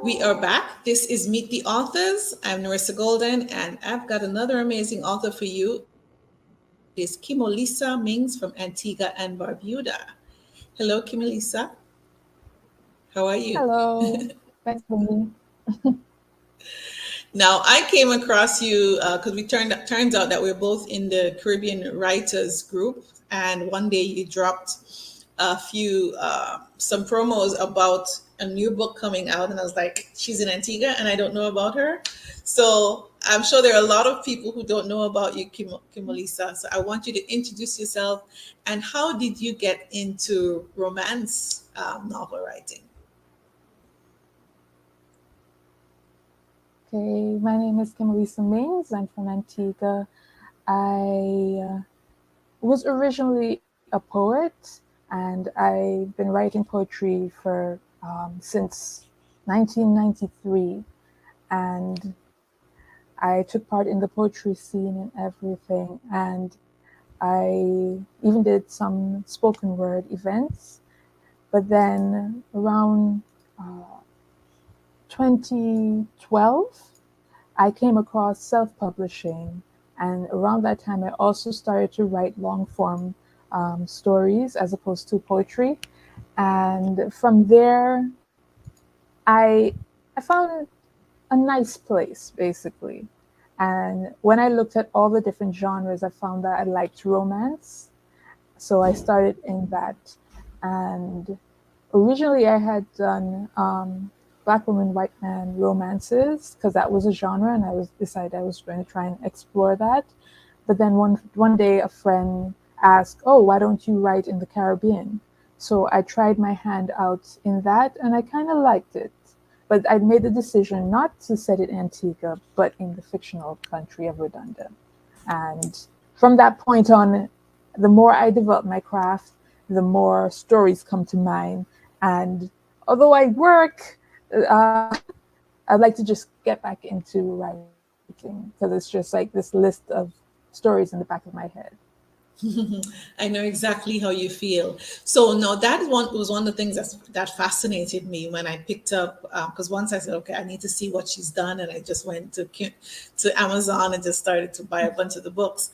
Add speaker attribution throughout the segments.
Speaker 1: We are back. This is Meet the Authors. I'm Narissa Golden, and I've got another amazing author for you. It is Kimolisa Mings from Antigua and Barbuda. Hello, Kimolisa. How are you?
Speaker 2: Hello. Thanks for me.
Speaker 1: Now, I came across you because turns out that we're both in the Caribbean Writers Group, and one day you dropped some promos about a new book coming out, and I was like, she's in Antigua, and I don't know about her. So I'm sure there are a lot of people who don't know about you, Kimolisa. So I want you to introduce yourself, and how did you get into romance novel writing?
Speaker 2: Okay, my name is Kimolisa Mings. I'm from Antigua. I was originally a poet, and I've been writing poetry for since 1993. And I took part in the poetry scene and everything. And I even did some spoken word events. But then around uh, 2012, I came across self-publishing, and around that time, I also started to write long-form stories as opposed to poetry. And from there, I I found a nice place basically. And when I looked at all the different genres, I found that I liked romance, so I started in that. And originally, I had done Black woman, white man romances because that was a genre, and I was decided I was going to try and explore that. But then one day, a friend asked, "Oh, why don't you write in the Caribbean?" So I tried my hand out in that, and I kind of liked it. But I made the decision not to set it in Antigua, but in the fictional country of Redonda. And from that point on, the more I develop my craft, the more stories come to mind. And although I work, uh, I'd like to just get back into writing because it's just like this list of stories in the back of my head.
Speaker 1: I know exactly how you feel. So no, that one was one of the things that fascinated me when I picked up because once I said, okay, I need to see what she's done, and I just went to Amazon and just started to buy a bunch of the books.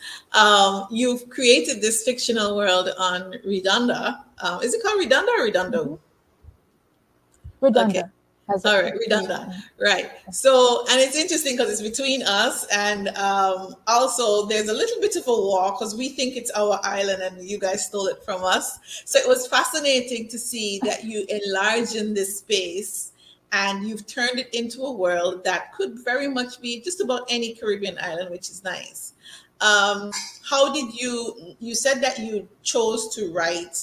Speaker 1: You've created this fictional world on Redonda. Is it called Redonda or Redondo?
Speaker 2: Hmm. Redonda
Speaker 1: Okay.
Speaker 2: has
Speaker 1: All
Speaker 2: a
Speaker 1: right,
Speaker 2: H.
Speaker 1: redundant. Right. So, and it's interesting because it's between us, and also there's a little bit of a war because we think it's our island and you guys stole it from us. So it was fascinating to see that you enlarge in this space and you've turned it into a world that could very much be just about any Caribbean island, which is nice. Um, how did you said that you chose to write,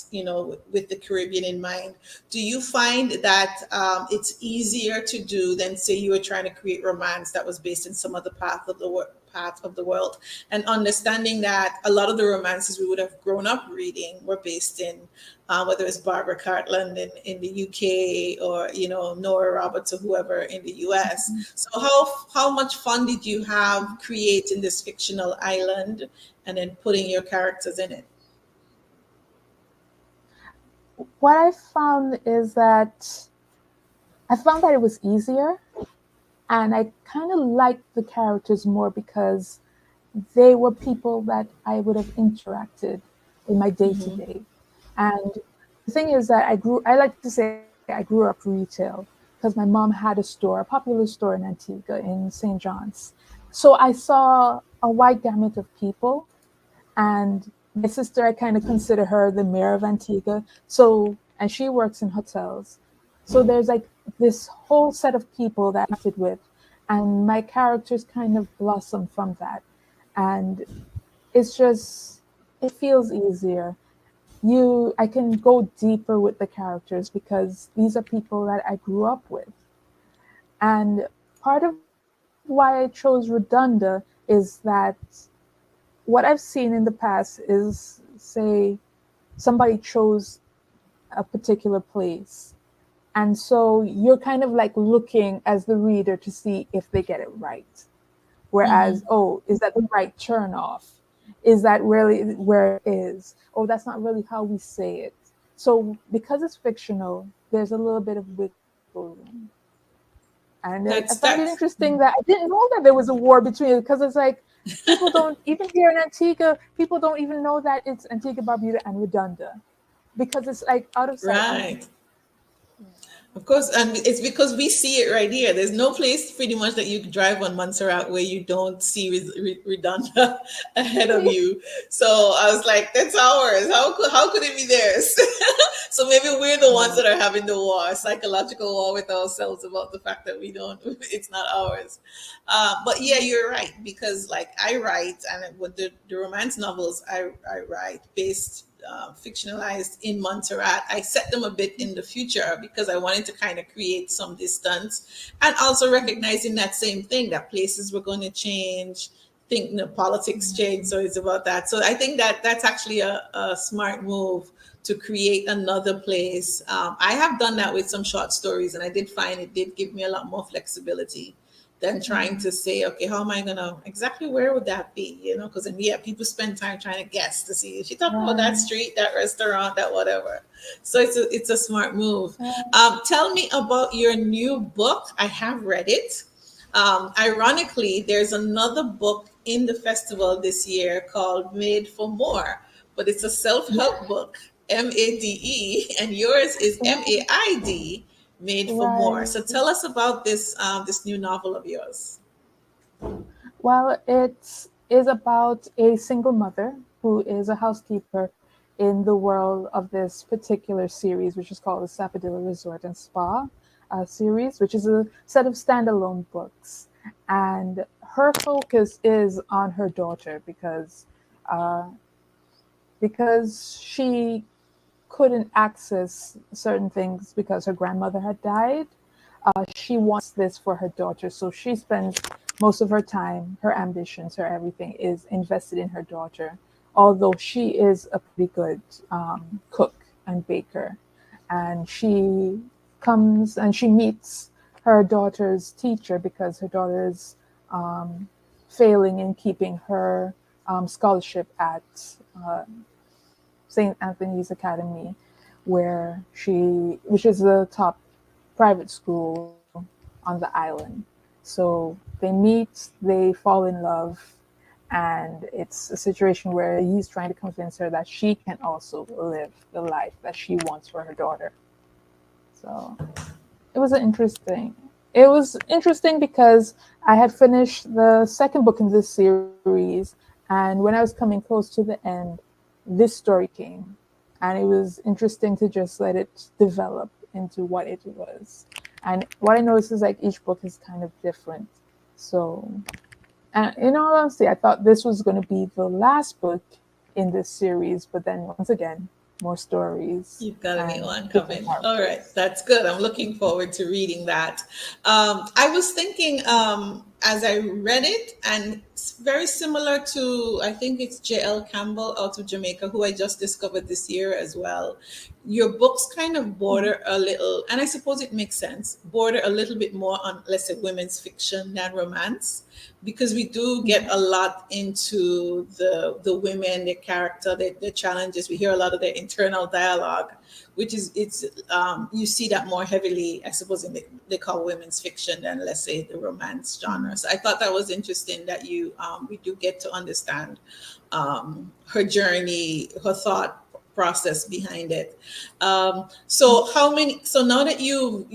Speaker 1: with the Caribbean in mind. Do you find that it's easier to do than say you were trying to create romance that was based in some other path of the world, and understanding that a lot of the romances we would have grown up reading were based in whether it's Barbara Cartland in the UK, or Nora Roberts or whoever in the US. So how much fun did you have creating this fictional island and then putting your characters in it?
Speaker 2: What I found is that I found that it was easier, and I kind of liked the characters more because they were people that I would have interacted in my day to day. And the thing is that I like to say I grew up retail because my mom had a store, a popular store in Antigua in St. John's. So I saw a wide gamut of people, and my sister, I kind of consider her the mayor of Antigua. So, and she works in hotels. So there's like this whole set of people that I interacted with, and my characters kind of blossom from that. And it's just, it feels easier. I can go deeper with the characters because these are people that I grew up with. And part of why I chose Redonda is that what I've seen in the past is, say, somebody chose a particular place. And so you're kind of like looking as the reader to see if they get it right. Whereas, oh, is that the right turn off? Is that really where it is? Oh, that's not really how we say it. So because it's fictional, there's a little bit of wiggle room. And I
Speaker 1: That's
Speaker 2: found it
Speaker 1: that's
Speaker 2: interesting that I didn't know that there was a war between it, because it's like people don't even here in Antigua, people don't even know that it's Antigua, Barbuda, and Redonda, because it's like out of sight, out of mind.
Speaker 1: right. Of course, and it's because we see it right here. There's no place pretty much that you could drive on Montserrat where you don't see Redonda ahead of you. So I was like, that's ours. How could it be theirs? So maybe we're the ones
Speaker 2: Yeah.
Speaker 1: that are having the war, psychological war with ourselves about the fact that we don't, it's not ours. But yeah, you're right, because like I write, and with the romance novels I write based fictionalized in Montserrat. I set them a bit in the future because I wanted to kind of create some distance, and also recognizing that same thing, that places were going to change, think politics change. So it's about that. So I think that that's actually a smart move to create another place. I have done that with some short stories, and I did find it did give me a lot more flexibility than trying to say, okay, how am I gonna exactly where would that be? You know, because then yeah, people spend time trying to guess to see if you're talking about that
Speaker 2: Right.
Speaker 1: street, that restaurant, that whatever. So it's a smart move. Tell me about your new book. I have read it. Ironically, there's another book in the festival this year called Made for More, but it's a self-help book, MADE, and yours is MAID, Made for More.
Speaker 2: Right.
Speaker 1: So tell us about this new novel of yours.
Speaker 2: Well, it is about a single mother who is a housekeeper in the world of this particular series, which is called the Sapodilla Resort and Spa series, which is a set of standalone books. And her focus is on her daughter uh, because she couldn't access certain things because her grandmother had died. She wants this for her daughter. So she spends most of her time, her ambitions, her everything is invested in her daughter, although she is a pretty good cook and baker. And she comes and she meets her daughter's teacher because her daughter is um, failing in keeping her scholarship at uh, St. Anthony's Academy, which is the top private school on the island. So they meet, they fall in love, and it's a situation where he's trying to convince her that she can also live the life that she wants for her daughter. So it was interesting. It was interesting because I had finished the second book in this series, and when I was coming close to the end, this story came, and it was interesting to just let it develop into what it was. And what I noticed is like each book is kind of different. So, and in all honesty, I thought this was going to be the last book in this series, but then once again, more stories
Speaker 1: You've got a new
Speaker 2: and
Speaker 1: one
Speaker 2: different
Speaker 1: coming. All right,
Speaker 2: characters.
Speaker 1: that's good. I'm looking forward to reading that. I was thinking as I read it, and it's very similar to, I think it's J.L. Campbell out of Jamaica, who I just discovered this year as well. Your books kind of border a little, and I suppose it makes sense, border a little bit more on, let's say, women's fiction than romance, because we do get a lot into the women, their character, their challenges. We hear a lot of their internal dialogue, which is it's you see that more heavily, I suppose, in they call women's fiction than, let's say, the romance genre. So I thought that was interesting that you we do get to understand her journey, her thought process behind it. So how many? So now that you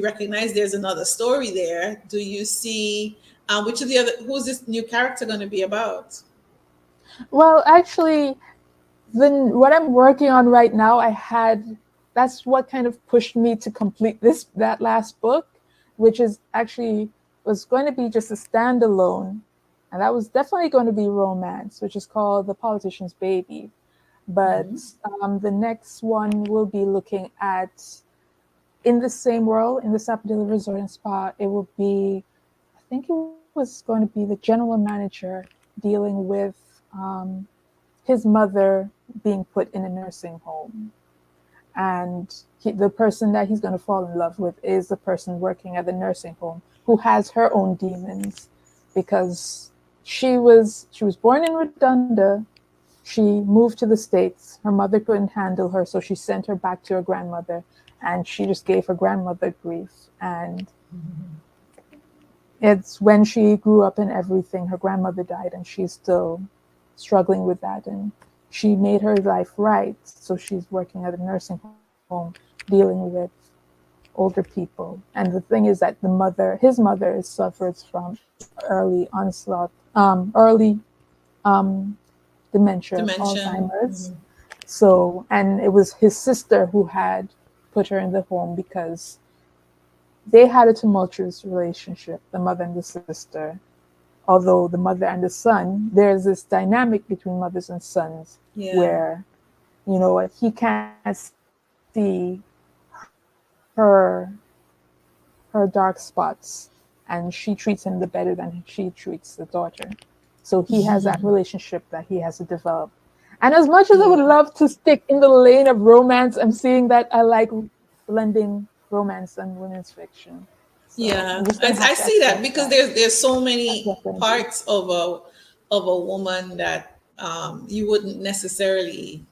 Speaker 1: recognize there's another story there, do you see which of the other? Who's this new character going to be about?
Speaker 2: Well, actually, then what I'm working on right now, that's what kind of pushed me to complete that last book, which is actually was going to be just a standalone, and that was definitely going to be romance, which is called The Politician's Baby. But the next one will be looking at in the same world in the Sapodilla Resort and Spa. It will be, I think it was going to be the general manager dealing with um, his mother being put in a nursing home. And the person that he's going to fall in love with is the person working at the nursing home who has her own demons because she was born in Redonda. She moved to the States. Her mother couldn't handle her, so she sent her back to her grandmother, and she just gave her grandmother grief. And it's when she grew up and everything, her grandmother died and she's still struggling with that. And she made her life right. So she's working at a nursing home dealing with older people. And the thing is that his mother, suffers from early onslaught, early um, dementia,
Speaker 1: Dimension.
Speaker 2: Alzheimer's. So, and it was his sister who had put her in the home because they had a tumultuous relationship, the mother and the sister. Although the mother and the son, there's this dynamic between mothers and sons
Speaker 1: Yeah.
Speaker 2: where, he can't see her her dark spots, and she treats him the better than she treats the daughter. So he has that relationship that he has to develop. And as much as I would
Speaker 1: Yeah.
Speaker 2: love to stick in the lane of romance, I'm seeing that I like blending romance and women's fiction. So
Speaker 1: Yeah,
Speaker 2: I'm just gonna
Speaker 1: I
Speaker 2: have to
Speaker 1: see that
Speaker 2: accept
Speaker 1: because
Speaker 2: that.
Speaker 1: there's so
Speaker 2: That's
Speaker 1: many
Speaker 2: what I'm gonna do.
Speaker 1: parts of a woman that you wouldn't necessarily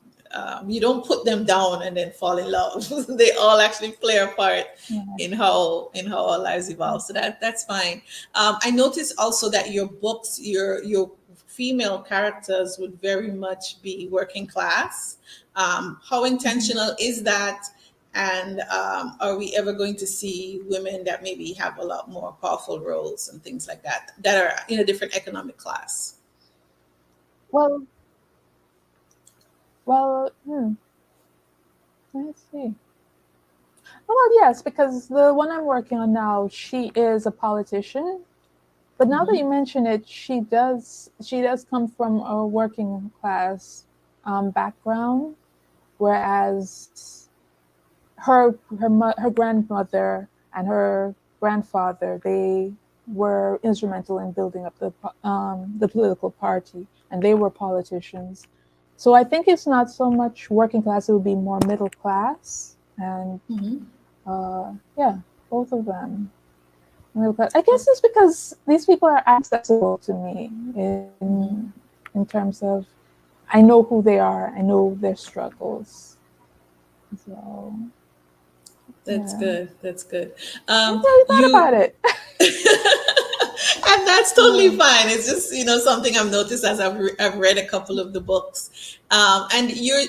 Speaker 1: you don't put them down and then fall in love. They all actually play a part
Speaker 2: Yeah.
Speaker 1: in how our lives evolve. So that's fine. I noticed also that your books, your female characters would very much be working class. How
Speaker 2: Mhm.
Speaker 1: intentional is that? And are we ever going to see women that maybe have a lot more powerful roles and things like that that are in a different economic class?
Speaker 2: Well, well, let's see. Well, yes, because the one I'm working on now, she is a politician. But now that you mention it, she does come from a working class background, whereas her grandmother and her grandfather, they were instrumental in building up the political party, and they were politicians. So I think it's not so much working class; it would be more middle class, and yeah, both of them. Middle class. I guess it's because these people are accessible to me in terms of I know who they are, I know their struggles. So
Speaker 1: That's
Speaker 2: yeah,
Speaker 1: good. That's good.
Speaker 2: that's how we thought about
Speaker 1: You
Speaker 2: it.
Speaker 1: and that's totally
Speaker 2: Yeah.
Speaker 1: fine. It's just something I've noticed as I've read a couple of the books. And you're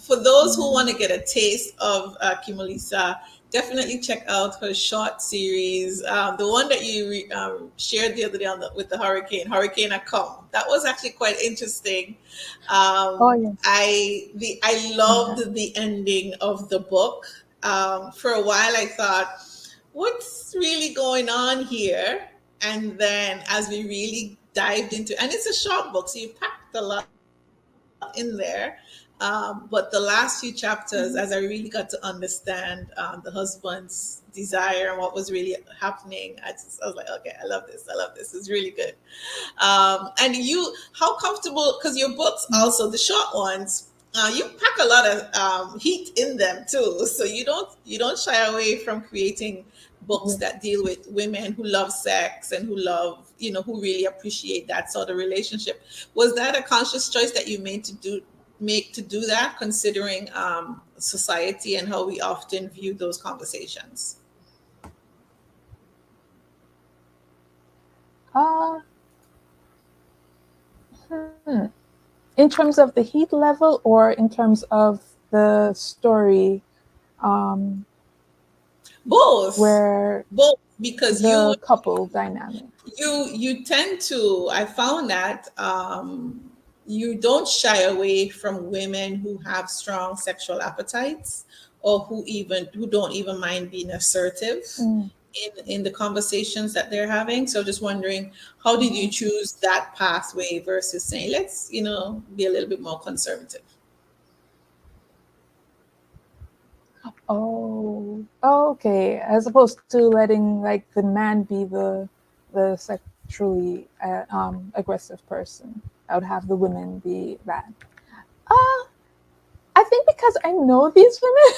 Speaker 1: for those who want to get a taste of Kimolisa, definitely check out her short series. The one that you shared the other day with the Hurricane Come. That was actually quite interesting.
Speaker 2: Oh yes.
Speaker 1: I
Speaker 2: Yeah.
Speaker 1: loved the ending of the book. For a while, I thought, what's really going on here? And then as we really dived into, and it's a short book, so you packed a lot in there. But the last few chapters, as I really got to understand the husband's desire and what was really happening, I was like, okay, I love this. I love this. It's really good. And how comfortable? Because your books also, the short ones, you pack a lot of heat in them too. So you don't shy away from creating books
Speaker 2: Yeah.
Speaker 1: that deal with women who love sex and who love, who really appreciate that sort of relationship. Was that a conscious choice that you made to do that, considering society and how we often view those conversations?
Speaker 2: Uh, hmm. In terms of the heat level, or in terms of the story, um,
Speaker 1: Both,
Speaker 2: where
Speaker 1: both, because
Speaker 2: the couple dynamic.
Speaker 1: you tend to, I found that you don't shy away from women who have strong sexual appetites, or who don't even mind being assertive
Speaker 2: Mm,
Speaker 1: in the conversations that they're having. So just wondering, how did you
Speaker 2: mhm.
Speaker 1: choose that pathway versus saying, let's be a little bit more conservative?
Speaker 2: Oh, okay. As opposed to letting like the man be the sexually aggressive person, I would have the women be that. Uh, I think because I know these women,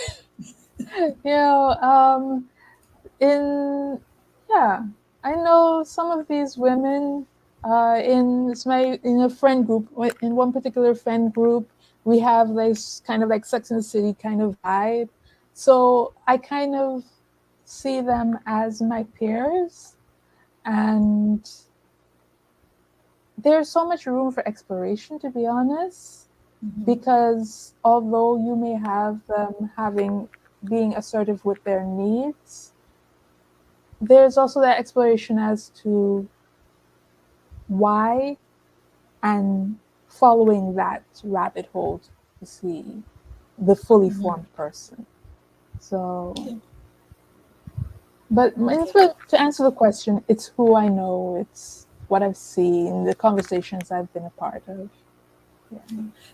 Speaker 2: in yeah, I know some of these women. In a friend group, in one particular friend group, we have this kind of like Sex and the City kind of vibe. So I kind of see them as my peers. And there's so much room for exploration, to be honest, because although you may have them being assertive with their needs, there's also that exploration as to why, and following that rabbit hole to see the fully formed person. So, but to answer the question, it's who I know, it's what I've seen, the conversations I've been a part of. Yeah.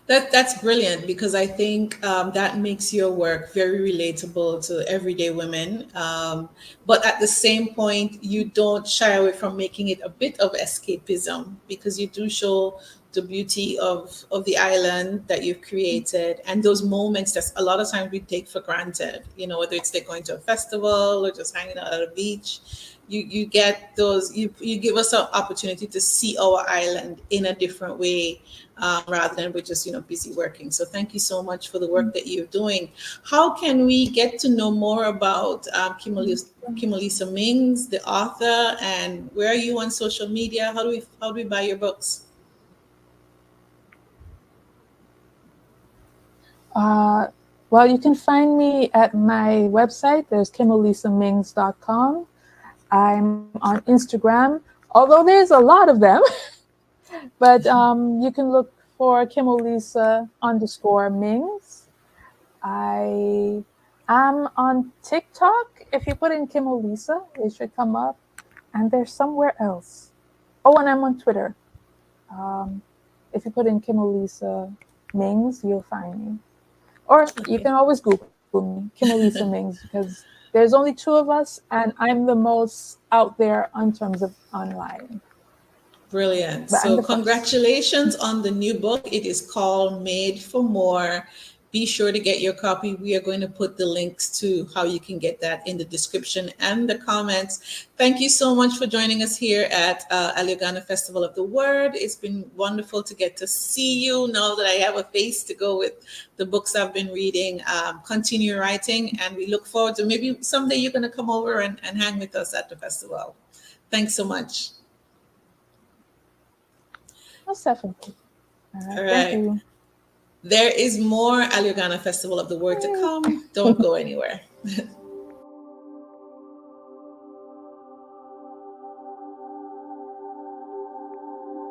Speaker 1: That's brilliant, because I think that makes your work very relatable to everyday women. But at the same point, you don't shy away from making it a bit of escapism, because you do show the beauty of the island that you've created, and those moments that a lot of times we take for granted, whether it's like going to a festival or just hanging out at a beach. You get those, you give us an opportunity to see our island in a different way, rather than we're just busy working. So thank you so much for the work that you're doing. How can we get to know more about Kimolisa Mings, the author, and where are you on social media? How do we buy your books?
Speaker 2: Well, you can find me at my website. There's kimolisamings.com. I'm on Instagram, although there's a lot of them. But you can look for Kimolisa_Mings. I am on TikTok. If you put in Kimolisa, it should come up. And there's somewhere else. Oh, and I'm on Twitter. If you put in Kimolisa Mings, you'll find me. Or you can always Google me, Kimolisa Mings, because there's only two of us, and I'm the most out there in terms of online.
Speaker 1: Brilliant.
Speaker 2: But I'm
Speaker 1: So
Speaker 2: the first.
Speaker 1: congratulations on the new book. It is called Made for More. Be sure to get your copy. We are going to put the links to how you can get that in the description and the comments. Thank you so much for joining us here at Alliouagana Festival of the Word. It's been wonderful to get to see you now that I have a face to go with the books I've been reading. Continue writing, and we look forward to maybe someday you're going to come over and hang with us at the festival. Thanks so much.
Speaker 2: Most definitely. All
Speaker 1: All
Speaker 2: right. Thank
Speaker 1: right.
Speaker 2: you.
Speaker 1: There is more Alliouagana Festival of the Word to come. Don't go anywhere.